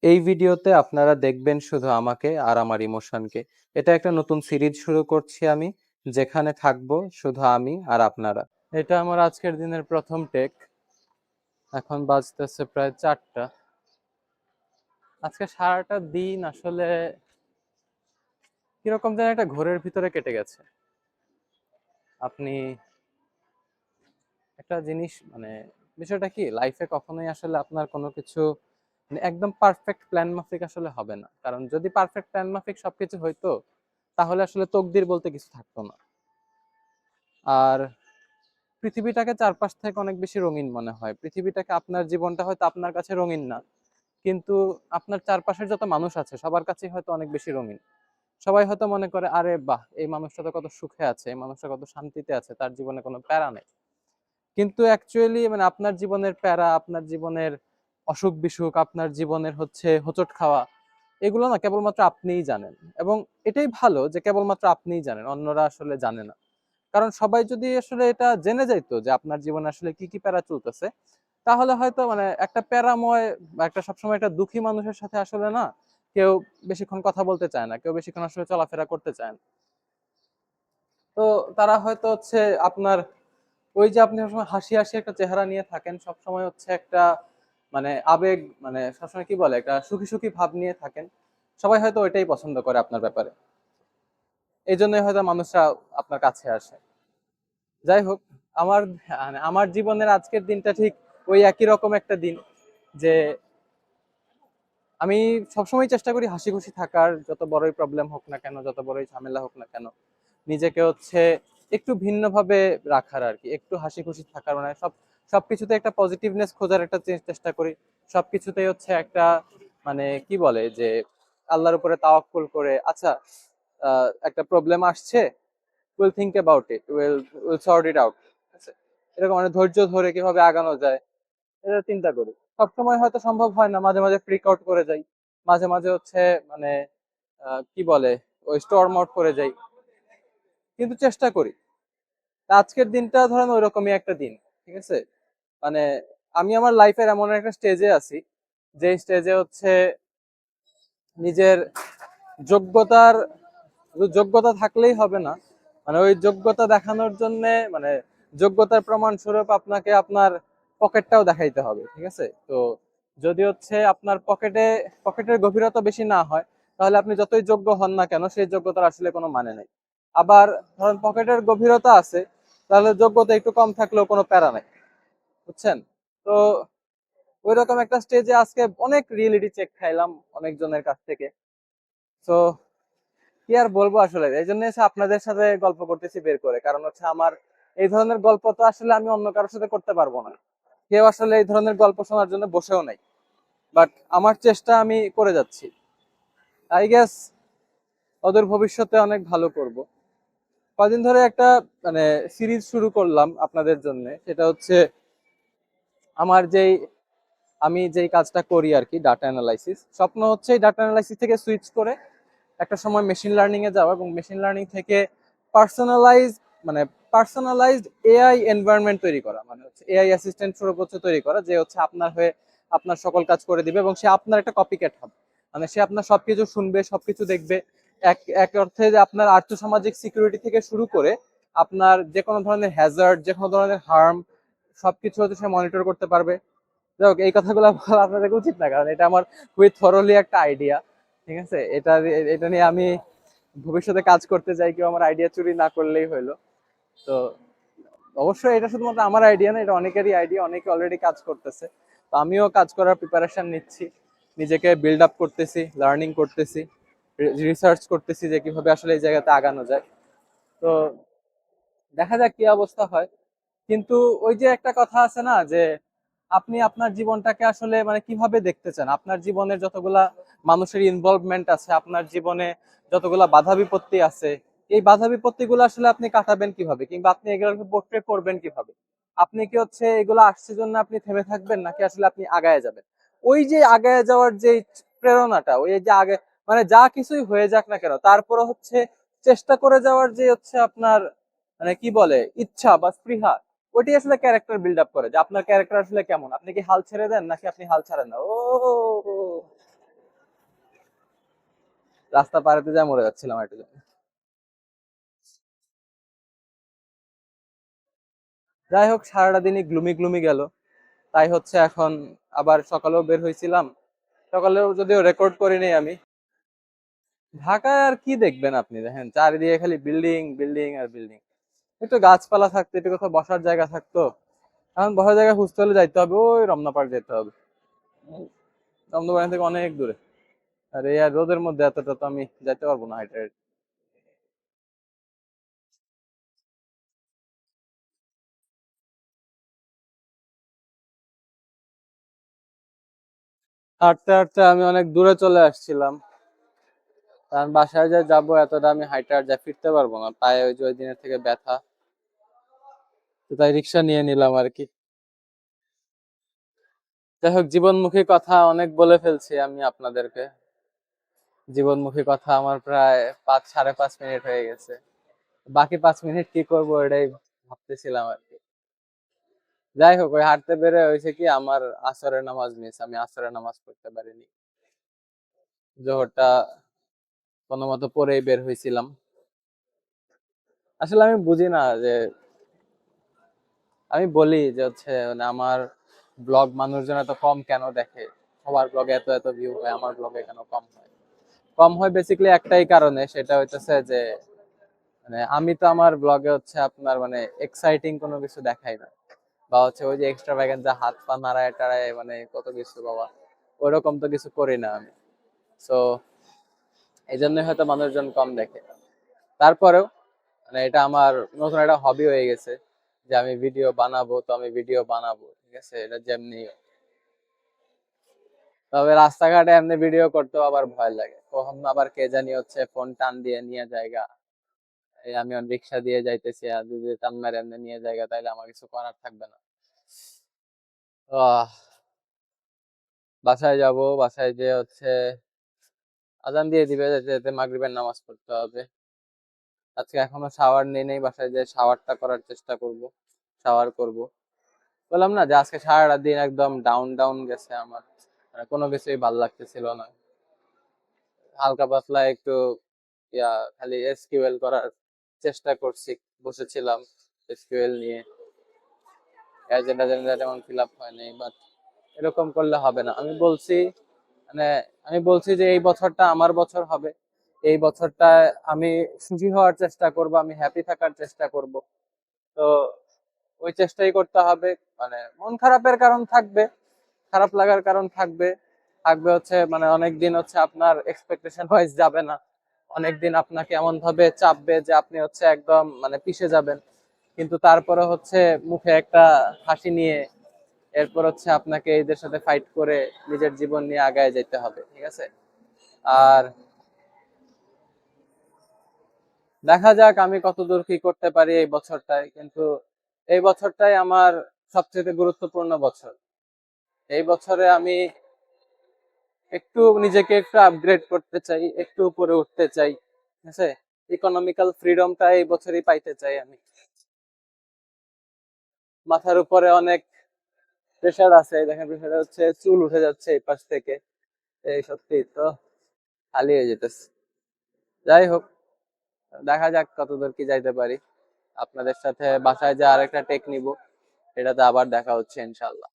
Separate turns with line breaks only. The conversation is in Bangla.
এই ভিডিওতে আপনারা দেখবেন শুধু আমাকে আর আমার ইমোশনকে। এটা একটা নতুন সিরিজ শুরু করছি আমি, যেখানে থাকবো শুধু আমি আর আপনারা। এটা আমার আজকের দিনের প্রথম টেক। এখন বাজতেছে প্রায় 4টা। আজকে সারাটা দিন আসলে কিরকম যেন একটা ঘোরের ভিতরে কেটে গেছে। আপনি একটা জিনিস মানে বিষয়টা কি, লাইফে কখনোই আসলে আপনার কোনো কিছু মানে একদম পারফেক্ট প্ল্যান মাফিক আসলে হবে না। কারণ যদি পারফেক্ট প্ল্যান মাফিক সবকিছু হইতো, তাহলে আসলে তকদির বলতে কিছু থাকতো না। আর পৃথিবীটাকে চারপাশ থেকে অনেক বেশি রঙিন মনে হয়। পৃথিবীটাকে, আপনার জীবনটা হয়তো আপনার কাছে রঙিন না, কিন্তু আপনার চারপাশের যত মানুষ আছে সবার কাছেই হয়তো অনেক বেশি রঙিন। সবাই হয়তো মনে করে, আরে বাহ, এই মানুষটা তো কত সুখে আছে, এই মানুষটা কত শান্তিতে আছে, তার জীবনে কোনো প্যারা নেই। কিন্তু অ্যাকচুয়ালি মানে আপনার জীবনের প্যারা, আপনার জীবনের অসুখ বিসুখ, আপনার জীবনের হচ্ছে হোঁচট খাওয়া, এগুলো না কেবলমাত্র আপনিই জানেন। এবং এটাই ভালো যে কেবলমাত্র আপনিই জানেন, অন্যরা আসলে জানে না। কারণ সবাই যদি আসলে এটা জেনে যাইতো যে আপনার জীবনে আসলে কি কি প্যারা চলতেছে, তাহলে হয়তো মানে একটা প্যারাময় বা একটা সবসময় একটা দুঃখী মানুষের সাথে আসলে না কেউ বেশিক্ষণ কথা বলতে চায় না, কেউ বেশিক্ষণ আসলে চলাফেরা করতে চায় না। তো তারা হয়তো হচ্ছে আপনার ওই যে আপনি সবসময় হাসি হাসি একটা চেহারা নিয়ে থাকেন, সবসময় হচ্ছে একটা মানে আবেগ, মানে সবসময় কি বলে, একটা সুখী সুখী ভাব নিয়ে থাকেন, সবাই হয়তো ওইটাই পছন্দ করে আপনার ব্যাপারে। এই জন্যই হয়তো মানুষরা আপনার কাছে আসে। যাই হোক, আমার মানে আমার জীবনের আজকের দিনটা ঠিক ওই একই রকম একটা দিন, যে আমি সবসময় চেষ্টা করি হাসি খুশি থাকার, যত বড়ই প্রবলেম হোক না কেন, যত বড়ই ঝামেলা হোক না কেন, নিজেকে হচ্ছে একটু ভিন্নভাবে রাখার আর কি, একটু হাসি খুশি থাকার, মানে সবকিছুতে একটা পজিটিভনেস খোঁজার একটা চেষ্টা করি। সবকিছুতেই হচ্ছে একটা মানে কি বলে যে আল্লাহর উপরে তাওয়াক্কুল করে, আচ্ছা একটা প্রবলেম আসছে, will think about it, will sort it out. এরকম মানে ধৈর্য ধরে কিভাবে আগানো যায় এটা চিন্তা করি। সবসময় হয়তো সম্ভব হয় না, মাঝে মাঝে ফ্রিক আউট করে যাই, মাঝে মাঝে হচ্ছে মানে কি বলে ওই স্টর্ম আউট করে যাই, কিন্তু চেষ্টা করি। তা আজকের দিনটা ধরেন ওইরকমই একটা দিন, ঠিক আছে। মানে আমি আমার লাইফের এমন একটা স্টেজে আছি, যে স্টেজে হচ্ছে নিজের যোগ্যতার, শুধু যোগ্যতা থাকলেই হবে না, মানে ওই যোগ্যতা দেখানোর জন্য মানে যোগ্যতার প্রমাণ স্বরূপ আপনাকে আপনার পকেটটাও দেখাইতে হবে, ঠিক আছে। তো যদি হচ্ছে আপনার পকেটের গভীরতা বেশি না হয়, তাহলে আপনি যতই যোগ্য হন না কেন সেই যোগ্যতার আসলে কোনো মানে নেই। আবার ধরেন পকেটের গভীরতা আছে, তাহলে যোগ্যতা একটু কম থাকলেও কোনো প্যারা নাই, বুঝছেন। তো ওই রকম একটা স্টেজে আজকে অনেক রিয়েলিটি চেক খাইলাম অনেকজনের কাছ থেকে। তো কি আর বলবো, আসলে এই জন্য আপনাদের সাথে গল্প করতেছি বের করে, কারণ হচ্ছে আমার এই ধরনের গল্প তো আসলে আমি অন্য কারোর সাথে করতে পারবো না। কেউ আসলে এই ধরনের গল্প শোনার জন্য বসেও নাই, বাট আমার চেষ্টা আমি করে যাচ্ছি। আই গেস ওদের ভবিষ্যতে অনেক ভালো করব। কদিন ধরে একটা মানে সিরিজ শুরু করলাম আপনাদের জন্য, সেটা হচ্ছে আমার যেই আমি যেই কাজটা করি আর কি, ডাটা অ্যানালাইসিস। স্বপ্ন হচ্ছে এই ডাটা অ্যানালাইসিস থেকে সুইচ করে একটা সময় মেশিন লার্নিং এ যাওয়া, এবং মেশিন লার্নিং থেকে পার্সোনালাইজ মানে পার্সোনালাইজড এআই এনভায়রনমেন্ট তৈরি করা, মানে হচ্ছে এআই অ্যাসিস্ট্যান্ট সর্বোচ্চ তৈরি করা, যে হচ্ছে আপনার হয়ে আপনার সকল কাজ করে দিবে, এবং সে আপনার একটা কপি ক্যাট হবে। মানে সে আপনার সবকিছু শুনবে, সবকিছু দেখবে। এক এক অর্থে যে আপনার আর্থসামাজিক সিকিউরিটি থেকে শুরু করে আপনার যে কোনো ধরনের হ্যাজার্ড, যে কোনো ধরনের হার্ম, সবকিছু হচ্ছে সে মনিটর করতে পারবে। যাই হোক, এই কথাগুলো বলা আপনাদের উচিত না, কারণ এটা আমার খুবই থরলি একটা আইডিয়া, ঠিক আছে। এটা নিয়ে আমি ভবিষ্যতে কাজ করতে চাই, কেউ আমার আইডিয়া চুরি না করলেই হইলো। তো অবশ্যই এটা শুধুমাত্র আমার আইডিয়া না, এটা অনেকেরই আইডিয়া, অনেকে অলরেডি কাজ করতেছে। তো আমিও কাজ করার প্রিপারেশন নিচ্ছি, নিজেকে বিল্ড আপ করতেছি, লার্নিং করতেছি, রিসার্চ করতেছি যে কিভাবে আসলে এই জায়গাতে আগানো যায়। তো দেখা যাক কি অবস্থা হয়। কিন্তু ওই যে একটা কথা আছে না, যে আপনি আপনার জীবনটাকে আসলে মানে কিভাবে দেখতে চান, আপনার জীবনের যতগুলা মানুষের ইনভলভমেন্ট আছে, আপনার জীবনে যতগুলা বাধা বিপত্তি আছে, এই বাধা বিপত্তি গুলো আসলে আপনি কাটাবেন কিভাবে, কিংবা আপনি এগুলোকে পোর্ট্রে করবেন কিভাবে। আপনি কি হচ্ছে এগুলো আসছে জন্য আপনি থেমে থাকবেন, নাকি আসলে আপনি আগায় যাবেন। ওই যে আগায় যাওয়ার যে প্রেরণাটা, ওই যে আগে মানে যা কিছুই হয়ে যাক না কেন, তারপরে হচ্ছে চেষ্টা করে যাওয়ার যে হচ্ছে আপনার মানে কি বলে ইচ্ছা বা স্পৃহা, ওইটি আসলে ক্যারেক্টার বিল্ড আপ করে, যে আপনার ক্যারেক্টার আসলে কেমন, আপনি কি হাল ছেড়ে দেন নাকি আপনি হাল ছাড়েন না। ও রাস্তা পার হতে যা মরে যাচ্ছিলাম একটু জন্য। যাই হোক, সারাটা দিনই গ্লুমি গ্লুমি গেল। তাই হচ্ছে এখন আবার সকালেও বের হয়েছিলাম, সকালেও যদিও রেকর্ড করিনি আমি। ঢাকায় আর কি দেখবেন আপনি, দেখেন চারিদিকে খালি বিল্ডিং বিল্ডিং আর বিল্ডিং। একটু গাছপালা থাকতো, একটু কোথাও বসার জায়গা থাকতো। এখন বসার জায়গা খুঁজতে হলে যাইতে হবে ওই রমনা পার্ক যেতে হবে, রমনা পার্ক থেকে অনেক দূরে। আর এই আর রোদের মধ্যে এতটা তো আমি যাইতে পারবো না হাইটে হাইটে। হাঁটতে হাঁটতে আমি অনেক দূরে চলে আসছিলাম, কারণ বাসায় যে যাবো এতটা আমি হাইটে আর যা ফিরতে পারবো না, পায়ে ওই যে ওই দিনের থেকে ব্যথা। তো তাই রিক্সা নিয়ে নিলাম আর কি। যাই হোক, জীবনমুখী কথা অনেক বলে ফেলছি আমি আপনাদেরকে। জীবনমুখী কথা আমার প্রায় 5 সাড়ে 5 মিনিট হয়ে গেছে। বাকি 5 মিনিট কি করব এটাই ভাবতেছিলাম আর কি। যাই হোক, ওই হাঁটতে বেরে হয়েছে কি, আমার আসরের নামাজ মিস, আমি আসরের নামাজ পড়তে পারিনি। জোহরটা কোনো মতো পরেই বের হয়েছিলাম। আসলে আমি বুঝি না যে, আমি বলি যে হচ্ছে মানে আমার ব্লগ মানুষজন এত কম কেন দেখে। সবার ব্লগে এত এত ভিউ হয়, আমার ব্লগে কেন কম হয়? কম হয় বেসিক্যালি একটাই কারণে, সেটা হইতেছে যে মানে আমি তো আমার ব্লগে হচ্ছে আপনার মানে এক্সাইটিং কোনো কিছু দেখাই না, বা হচ্ছে ওই যে এক্সট্রা যা হাত পা নাড়ায় টাড়ায় মানে কত কিছু বাবা, ওইরকম তো কিছু করি না আমি। সো এই জন্যই হয়তো মানুষজন কম দেখে। তারপরেও মানে এটা আমার নতুন একটা হবি হয়ে গেছে, যে আমি ভিডিও বানাবো, তো আমি ভিডিও বানাবো, ঠিক আছে, এটা যেমনি। তবে রাস্তাঘাটে এমনি ভিডিও করতেও আবার ভয় লাগে, কখন আবার কে জানি হচ্ছে ফোন টান দিয়ে নিয়ে জায়গা। এই আমি রিক্সা দিয়ে যাইতেছি, আর যদি টান মেরে এমনি নিয়ে জায়গা, তাইলে আমার কিছু করার থাকবে না। আহ বাসায় যাব, বাসায় যে হচ্ছে আজান দিয়ে দিবে, যেতে যেতে মাগরিবের নামাজ পড়তে হবে। আজকে এখনো শাওয়ার নেই, নেই বাসায় যে শাওয়ারটা করার চেষ্টা করব, শাওয়ার করব। বললাম না যে আজকে সারাটা দিন একদম ডাউন ডাউন গেছে আমার, মানে কোনো কিছুই ভাল লাগতেছিল না। হালকা পাতলা একটু খালি এসকিউএল করার চেষ্টা করছি, বসেছিলাম এসকিউএল নিয়ে। এজেন্ডা যেমন ফিল আপ হয়নি, বাট এরকম করলে হবে না। আমি বলছি মানে আমি বলছি যে এই বছরটা আমার বছর হবে। এই বছরটা আমি সুখী হওয়ার চেষ্টা করব, আমি হ্যাপি থাকার চেষ্টা করব। তো ওই চেষ্টাই করতে হবে। মানে মন খারাপের কারণ থাকবে, খারাপ লাগার কারণ থাকবে, থাকবে হচ্ছে মানে অনেকদিন হচ্ছে আপনার এক্সপেকটেশন ওয়াইজ যাবে না, অনেকদিন আপনাকে এমন ভাবে চাপবে যে আপনি হচ্ছে একদম মানে পিছিয়ে যাবেন। কিন্তু তারপরে হচ্ছে মুখে একটা হাসি নিয়ে এরপর হচ্ছে আপনাকে এদের সাথে ফাইট করে নিজের জীবন নিয়ে আগায় যেতে হবে, ঠিক আছে। আর দেখা যাক আমি কতদূর কি করতে পারি এই বছরটায়, কিন্তু এই বছরটাই আমার সবচেয়ে গুরুত্বপূর্ণ বছর। এই বছরে আমি একটু নিজেকে একটু আপগ্রেড করতে চাই, একটু উপরে উঠতে চাই, ঠিক আছে। ইকোনমিক্যাল ফ্রিডমটা এই বছরই পাইতে চাই আমি। মাথার উপরে অনেক প্রেশার আছে, দেখেন প্রেশার হচ্ছে চুল উঠে যাচ্ছে এই পাশ থেকে। এই সত্যি তো খালি হয়ে যেতেছে। যাই হোক, দেখা যাক কতদূর কি যাইতে পারি। আপনাদের সাথে বাসায় যে আরেকটা টেক নিব, এটাতে আবার দেখা হচ্ছে ইনশাল্লাহ।